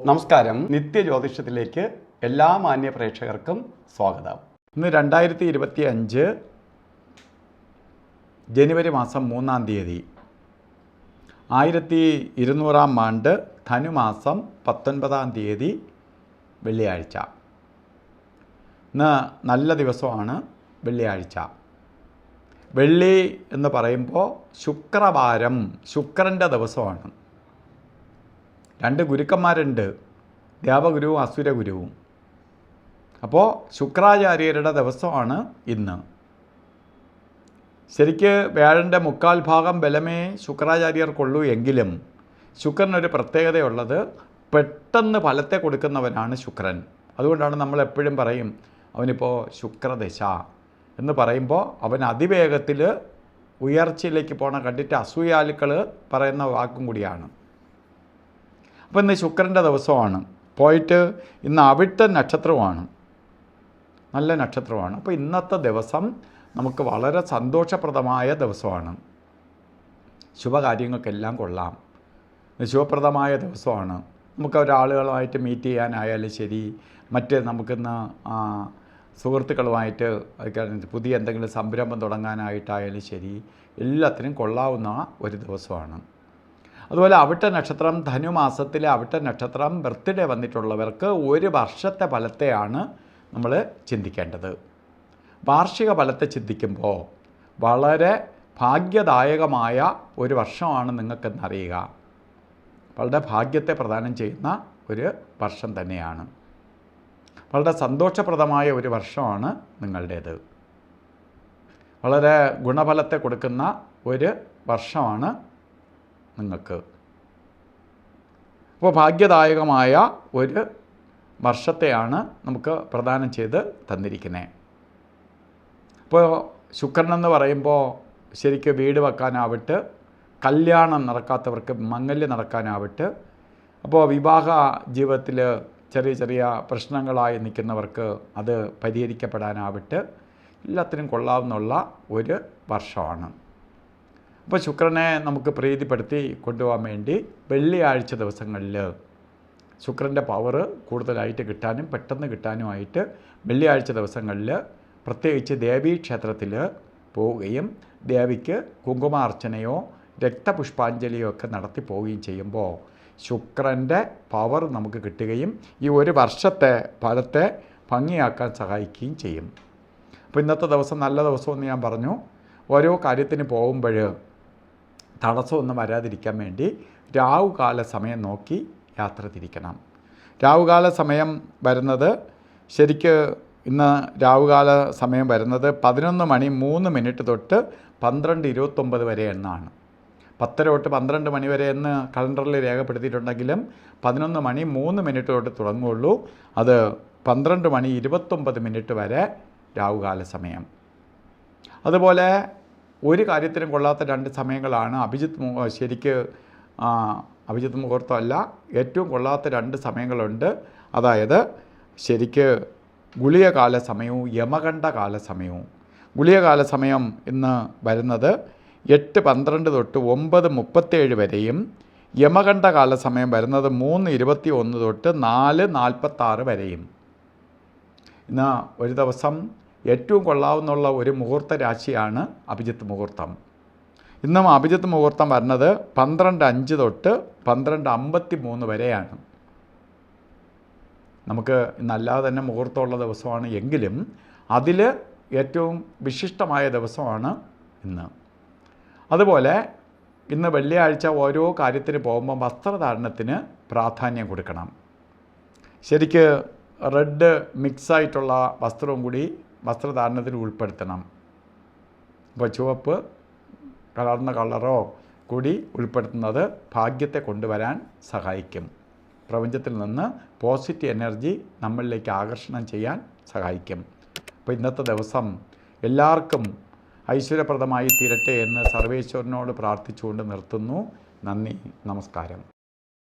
നമസ്കാരം. നിത്യജ്യോതിഷത്തിലേക്ക് എല്ലാ മാന്യ പ്രേക്ഷകർക്കും സ്വാഗതം. ഇന്ന് 2025 ജനുവരി മാസം 3-ാം തീയതി 1200 ആണ്ട് ധനുമാസം 19-ാം തീയതി വെള്ളിയാഴ്ച. ഇന്ന് നല്ല ദിവസമാണ് വെള്ളിയാഴ്ച. വെള്ളി എന്ന് പറയുമ്പോൾ ശുക്രവാരം, ശുക്രൻ്റെ ദിവസമാണ്. രണ്ട് ഗുരുക്കന്മാരുണ്ട്, ദേവഗുരുവും അസുരഗുരുവും. അപ്പോൾ ശുക്രാചാര്യരുടെ ദിവസമാണ് ഇന്ന്. ശരിക്ക് വ്യാഴൻ്റെ 3/4 ഭാഗം ബലമേ ശുക്രാചാര്യർക്കുള്ളൂ എങ്കിലും ശുക്രനൊരു പ്രത്യേകതയുള്ളത്, പെട്ടെന്ന് ഫലത്തെ കൊടുക്കുന്നവനാണ് ശുക്രൻ. അതുകൊണ്ടാണ് നമ്മൾ എപ്പോഴും പറയും അവനിപ്പോൾ ശുക്രദശ എന്ന് പറയുമ്പോൾ അവൻ അതിവേഗത്തിൽ ഉയർച്ചയിലേക്ക് പോകണം. കണ്ടിട്ട് അസൂയാലുക്കൾ പറയുന്ന വാക്കും കൂടിയാണ്. അപ്പോൾ ഇന്ന് ശുക്രൻ്റെ ദിവസമാണ്. പോയിട്ട് ഇന്ന് അവിട്ട നക്ഷത്രമാണ്, നല്ല നക്ഷത്രമാണ്. അപ്പോൾ ഇന്നത്തെ ദിവസം നമുക്ക് വളരെ സന്തോഷപ്രദമായ ദിവസമാണ്. ശുഭകാര്യങ്ങൾക്കെല്ലാം കൊള്ളാം. ശുഭപ്രദമായ ദിവസമാണ്. നമുക്ക് ഒരാളുകളുമായിട്ട് മീറ്റ് ചെയ്യാനായാലും ശരി, മറ്റ് നമുക്കിന്ന് സുഹൃത്തുക്കളുമായിട്ട് പുതിയ എന്തെങ്കിലും സംരംഭം തുടങ്ങാനായിട്ടായാലും ശരി, എല്ലാത്തിനും കൊള്ളാവുന്ന ഒരു ദിവസമാണ്. അതുപോലെ അവിട്ട നക്ഷത്രം, ധനുമാസത്തിലെ അവിട്ട നക്ഷത്രം ബർത്ത്ഡേ വന്നിട്ടുള്ളവർക്ക് ഒരു വർഷത്തെ ഫലത്തെയാണ് നമ്മൾ ചിന്തിക്കേണ്ടത്. വാർഷിക ഫലത്തെ ചിന്തിക്കുമ്പോൾ വളരെ ഭാഗ്യദായകമായ ഒരു വർഷമാണ് നിങ്ങൾക്കെന്നറിയുക. വളരെ ഭാഗ്യത്തെ പ്രദാനം ചെയ്യുന്ന ഒരു വർഷം തന്നെയാണ്. വളരെ സന്തോഷപ്രദമായ ഒരു വർഷമാണ് നിങ്ങളുടേത്. വളരെ ഗുണഫലത്തെ കൊടുക്കുന്ന ഒരു വർഷമാണ് നിങ്ങൾക്ക്. അപ്പോൾ ഭാഗ്യദായകമായ ഒരു വർഷത്തെയാണ് നമുക്ക് പ്രദാനം ചെയ്ത് തന്നിരിക്കുന്നത്. അപ്പോൾ ശുക്രനെന്ന് പറയുമ്പോൾ ശരിക്ക് വീട് വെക്കാനാവട്ടെ, കല്യാണം നടക്കാത്തവർക്ക് മംഗല്യം നടക്കാനാവട്ടെ, അപ്പോൾ വിവാഹ ജീവിതത്തിൽ ചെറിയ ചെറിയ പ്രശ്നങ്ങളായി നിൽക്കുന്നവർക്ക് അത് പരിഹരിക്കപ്പെടാനാവട്ടെ, എല്ലാത്തിനും കൊള്ളാവുന്നുള്ള ഒരു വർഷമാണ്. അപ്പോൾ ശുക്രനെ നമുക്ക് പ്രീതിപ്പെടുത്തി കൊണ്ടുപോകാൻ വേണ്ടി വെള്ളിയാഴ്ച ദിവസങ്ങളിൽ ശുക്രൻ്റെ പവർ കൂടുതലായിട്ട് കിട്ടാനും പെട്ടെന്ന് കിട്ടാനുമായിട്ട് വെള്ളിയാഴ്ച ദിവസങ്ങളിൽ പ്രത്യേകിച്ച് ദേവീക്ഷേത്രത്തിൽ പോവുകയും ദേവിക്ക് കുങ്കുമാർച്ചനയോ രക്തപുഷ്പാഞ്ജലിയോ ഒക്കെ നടത്തി പോവുകയും ചെയ്യുമ്പോൾ ശുക്രൻ്റെ പവർ നമുക്ക് കിട്ടുകയും ഈ ഒരു വർഷത്തെ ഫലത്തെ ഭംഗിയാക്കാൻ സഹായിക്കുകയും ചെയ്യും. അപ്പോൾ ഇന്നത്തെ ദിവസം നല്ല ദിവസമെന്ന് ഞാൻ പറഞ്ഞു. ഓരോ കാര്യത്തിന് പോകുമ്പോൾ തടസ്സമൊന്നും വരാതിരിക്കാൻ വേണ്ടി രാവുകാല സമയം നോക്കി യാത്ര തിരിക്കണം. രാവുകാല സമയം വരുന്നത് ശരിക്ക് ഇന്ന് രാവുകാല സമയം വരുന്നത് 11:03 തൊട്ട് 12:29 വരെ എന്നാണ്. 10 തൊട്ട് 12 മണി വരെ എന്ന് കലണ്ടറിൽ രേഖപ്പെടുത്തിയിട്ടുണ്ടെങ്കിലും 11:03 തൊട്ട് തുടങ്ങുകയുള്ളൂ. അത് 12:29 വരെ രാവുകാല സമയം. അതുപോലെ ഒരു കാര്യത്തിനും കൊള്ളാത്ത 2 സമയങ്ങളാണ് അഭിജിത്ത് മുഹൂർത്തമല്ല, ഏറ്റവും കൊള്ളാത്ത 2 സമയങ്ങളുണ്ട്. അതായത് ശരിക്ക് ഗുളികകാല സമയവും യമകണ്ഠ കാല സമയവും. ഗുളികകാല സമയം ഇന്ന് വരുന്നത് 8:12 തൊട്ട് 9:37 വരെയും യമകണ്ഠ കാല സമയം വരുന്നത് 3:21 തൊട്ട് 4:46 വരെയും. ഇന്ന് ഒരു ദിവസം ഏറ്റവും കൊള്ളാവുന്നുള്ള ഒരു മുഹൂർത്ത രാശിയാണ് അഭിജിത്ത് മുഹൂർത്തം. ഇന്നും അഭിജിത്ത് മുഹൂർത്തം വരുന്നത് 12:05 തൊട്ട് 12:53 വരെയാണ്. നമുക്ക് ഇന്നല്ലാതെ തന്നെ മുഹൂർത്തമുള്ള ദിവസമാണ് എങ്കിലും അതിൽ ഏറ്റവും വിശിഷ്ടമായ ദിവസമാണ് ഇന്ന്. അതുപോലെ ഇന്ന് വെള്ളിയാഴ്ച ഓരോ കാര്യത്തിന് പോകുമ്പോൾ വസ്ത്രധാരണത്തിന് പ്രാധാന്യം കൊടുക്കണം. ശരിക്ക് റെഡ് മിക്സായിട്ടുള്ള വസ്ത്രവും കൂടി വസ്ത്രധാരണത്തിൽ ഉൾപ്പെടുത്തണം. ഇപ്പോൾ ചുവപ്പ് കലർന്ന കളറോ കൂടി ഉൾപ്പെടുത്തുന്നത് ഭാഗ്യത്തെ കൊണ്ടുവരാൻ സഹായിക്കും. പ്രപഞ്ചത്തിൽ നിന്ന് പോസിറ്റീവ് എനർജി നമ്മളിലേക്ക് ആകർഷണം ചെയ്യാൻ സഹായിക്കും. അപ്പോൾ ഇന്നത്തെ ദിവസം എല്ലാവർക്കും ഐശ്വര്യപ്രദമായി തീരട്ടെ എന്ന് സർവേശ്വരനോട് പ്രാർത്ഥിച്ചുകൊണ്ട് നിർത്തുന്നു. നന്ദി, നമസ്കാരം.